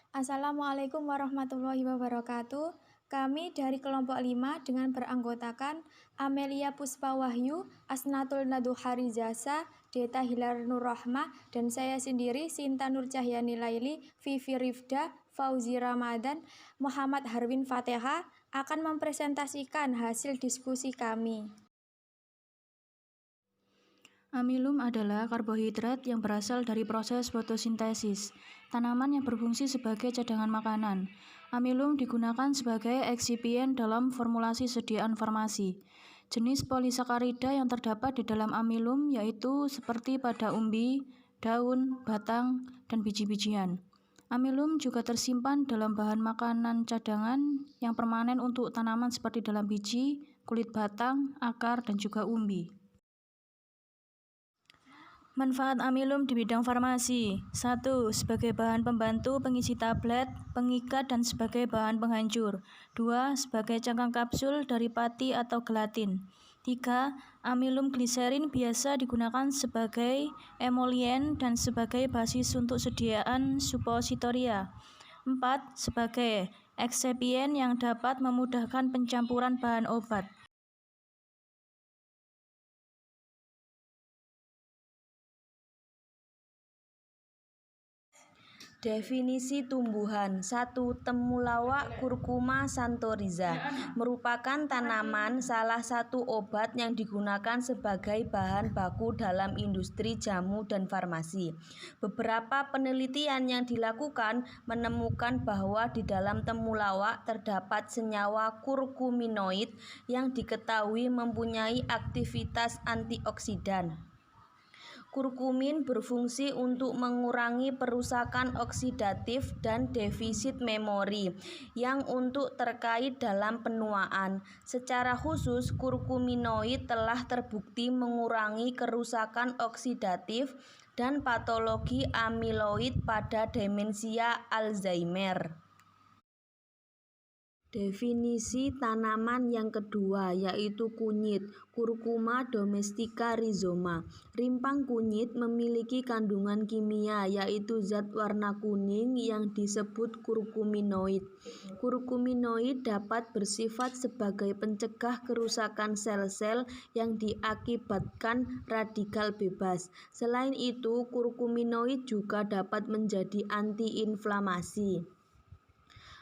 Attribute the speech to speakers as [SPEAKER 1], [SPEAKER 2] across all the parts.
[SPEAKER 1] Assalamualaikum warahmatullahi wabarakatuh. Kami dari kelompok 5 dengan beranggotakan Amelia Puspa Wahyu, Asnatul Naduhari Jasa, Deta Hilar Nur Rahmah, dan saya sendiri Sinta Nur Cahyani Laili, Vivi Rifda, Fauzi Ramadan, Muhammad Harwin Fatehah akan mempresentasikan hasil diskusi kami.
[SPEAKER 2] Amilum adalah karbohidrat yang berasal dari proses fotosintesis, tanaman yang berfungsi sebagai cadangan makanan. Amilum digunakan sebagai eksipien dalam formulasi sediaan farmasi. Jenis polisakarida yang terdapat di dalam amilum yaitu seperti pada umbi, daun, batang, dan biji-bijian. Amilum juga tersimpan dalam bahan makanan cadangan yang permanen untuk tanaman seperti dalam biji, kulit batang, akar, dan juga umbi. Manfaat amilum di bidang farmasi. 1. Sebagai bahan pembantu pengisi tablet, pengikat, dan sebagai bahan penghancur. 2. Sebagai cangkang kapsul dari pati atau gelatin. 3. Amilum gliserin biasa digunakan sebagai emolien dan sebagai basis untuk sediaan suppositoria. 4. Sebagai eksipien yang dapat memudahkan pencampuran bahan obat.
[SPEAKER 3] Definisi tumbuhan. 1. Temulawak Curcuma xanthorrhiza merupakan tanaman salah satu obat yang digunakan sebagai bahan baku dalam industri jamu dan farmasi. Beberapa penelitian yang dilakukan menemukan bahwa di dalam temulawak terdapat senyawa kurkuminoid yang diketahui mempunyai aktivitas antioksidan. Kurkumin berfungsi untuk mengurangi perusakan oksidatif dan defisit memori yang untuk terkait dalam penuaan. Secara khusus, kurkuminoid telah terbukti mengurangi kerusakan oksidatif dan patologi amiloid pada demensia Alzheimer. Definisi tanaman yang kedua yaitu kunyit, Curcuma domestica rhizoma. Rimpang kunyit memiliki kandungan kimia yaitu zat warna kuning yang disebut kurkuminoid. Kurkuminoid dapat bersifat sebagai pencegah kerusakan sel-sel yang diakibatkan radikal bebas. Selain itu, kurkuminoid juga dapat menjadi antiinflamasi.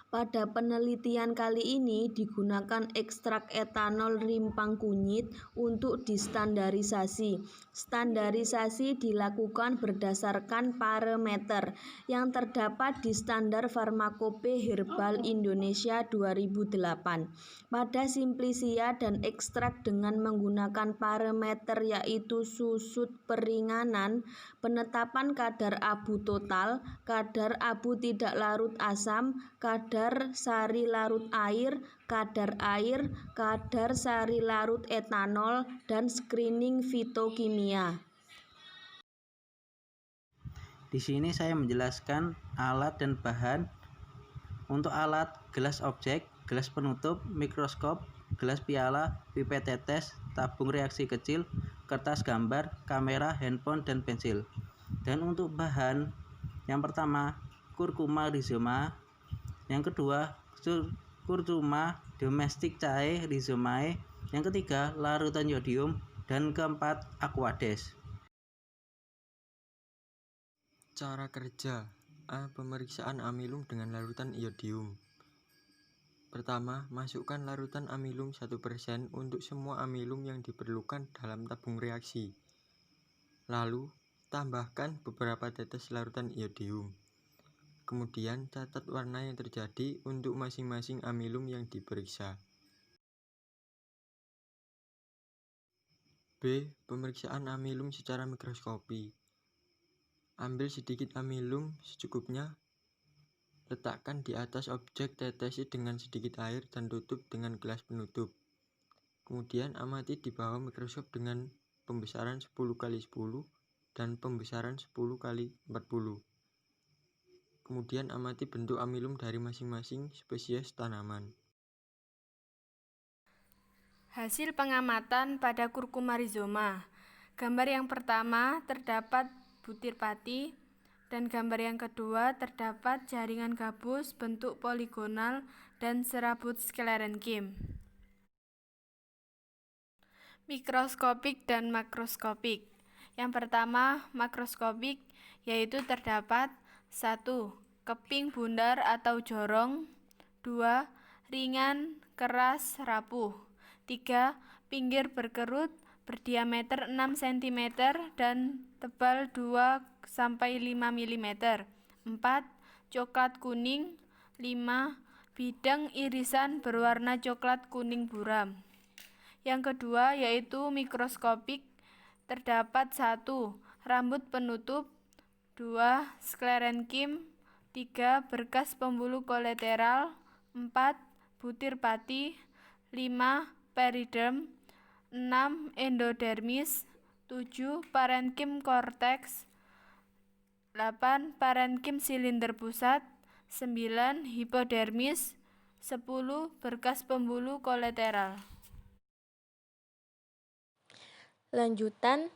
[SPEAKER 3] Pada penelitian kali ini digunakan ekstrak etanol rimpang kunyit untuk distandarisasi. Standarisasi dilakukan berdasarkan parameter yang terdapat di Standar Farmakope Herbal Indonesia 2008. Pada simplisia dan ekstrak dengan menggunakan parameter yaitu susut peringanan, penetapan kadar abu total, kadar abu tidak larut asam, kadar sari larut air, kadar sari larut etanol, dan screening fitokimia.
[SPEAKER 4] Di sini saya menjelaskan alat dan bahan. Untuk alat, gelas objek, gelas penutup, mikroskop, gelas piala, pipet tetes, tabung reaksi kecil, kertas gambar, kamera, handphone, dan pensil. Dan untuk bahan, yang pertama, Curcuma rhizoma. Yang kedua, Curcuma domestica rhizomae. Yang ketiga, larutan yodium. Dan keempat, Aquades.
[SPEAKER 5] Cara kerja. A. Pemeriksaan amilum dengan larutan iodium. Pertama, masukkan larutan amilum 1% untuk semua amilum yang diperlukan dalam tabung reaksi. Lalu, tambahkan beberapa tetes larutan iodium. Kemudian, catat warna yang terjadi untuk masing-masing amilum yang diperiksa. B. Pemeriksaan amilum secara mikroskopi. Ambil sedikit amilum secukupnya, letakkan di atas objek, tetesi dengan sedikit air dan tutup dengan gelas penutup. Kemudian amati di bawah mikroskop dengan pembesaran 10x10 dan pembesaran 10x40. Kemudian amati bentuk amilum dari masing-masing spesies tanaman.
[SPEAKER 6] Hasil pengamatan pada Curcuma rhizoma. Gambar yang pertama terdapat butir pati, Dan gambar yang kedua terdapat jaringan gabus bentuk poligonal dan serabut sklerenkim. Mikroskopik dan makroskopik. Yang pertama, makroskopik, yaitu terdapat 1. Keping bundar atau jorong. 2. Ringan, keras, rapuh. 3. Pinggir berkerut, berdiameter 6 cm dan tebal 2-5 mm. 4. Coklat kuning. 5. Bidang irisan berwarna coklat kuning buram. Yang kedua yaitu mikroskopik, terdapat 1. Rambut penutup. 2. Sklerenkim. 3. Berkas pembuluh kolateral. 4. Butir pati. 5. Periderm. 6. Endodermis. 7. Parenkim korteks. 8. Parenkim silinder pusat. 9. Hipodermis. 10. Berkas pembuluh kolateral.
[SPEAKER 7] Lanjutan,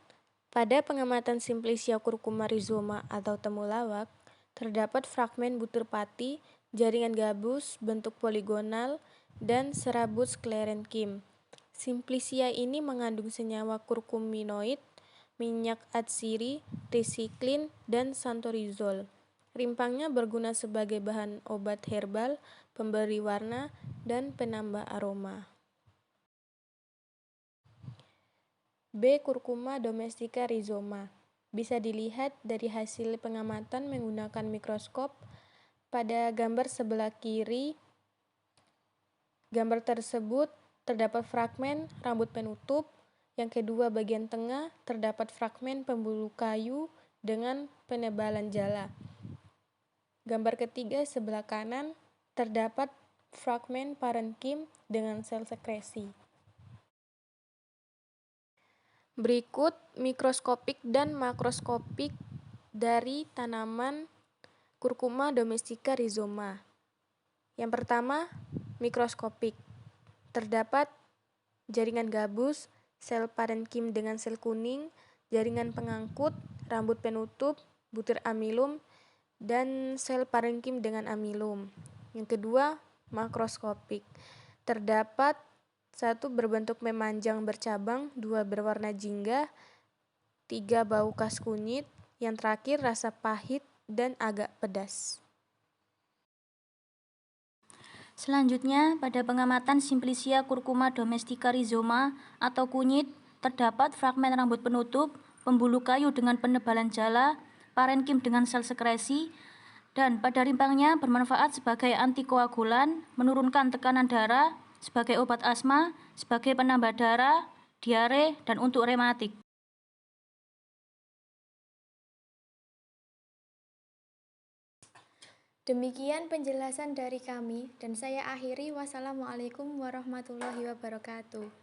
[SPEAKER 7] pada pengamatan Simplicia curcuma rhizoma atau temulawak, terdapat fragmen butir pati, jaringan gabus bentuk poligonal, dan serabut sklerenkim. Simplicia ini mengandung senyawa kurkuminoid, minyak atsiri, risiklin, dan santorizol. Rimpangnya berguna sebagai bahan obat herbal, pemberi warna, dan penambah aroma. B. Curcuma domestica rhizoma. Bisa dilihat dari hasil pengamatan menggunakan mikroskop. Pada gambar sebelah kiri, gambar tersebut terdapat fragmen rambut penutup. Yang kedua, bagian tengah terdapat fragmen pembuluh kayu dengan penebalan jala. Gambar ketiga sebelah kanan terdapat fragmen parenkim dengan sel sekresi. Berikut mikroskopik dan makroskopik dari tanaman Curcuma domestica rhizoma. Yang pertama, mikroskopik. Terdapat jaringan gabus, sel parenkim dengan sel kuning, jaringan pengangkut, rambut penutup, butir amilum, dan sel parenkim dengan amilum. Yang kedua, makroskopik. Terdapat 1. Berbentuk memanjang bercabang, 2. Berwarna jingga, 3. Bau khas kunyit, yang terakhir rasa pahit dan agak pedas.
[SPEAKER 2] Selanjutnya, pada pengamatan Simplicia curcuma domestica rhizoma atau kunyit, terdapat fragmen rambut penutup, pembuluh kayu dengan penebalan jala, parenkim dengan sel sekresi, dan pada rimpangnya bermanfaat sebagai antikoagulan, menurunkan tekanan darah, sebagai obat asma, sebagai penambah darah, diare, dan untuk rematik.
[SPEAKER 1] Demikian penjelasan dari kami dan saya akhiri. Wassalamualaikum warahmatullahi wabarakatuh.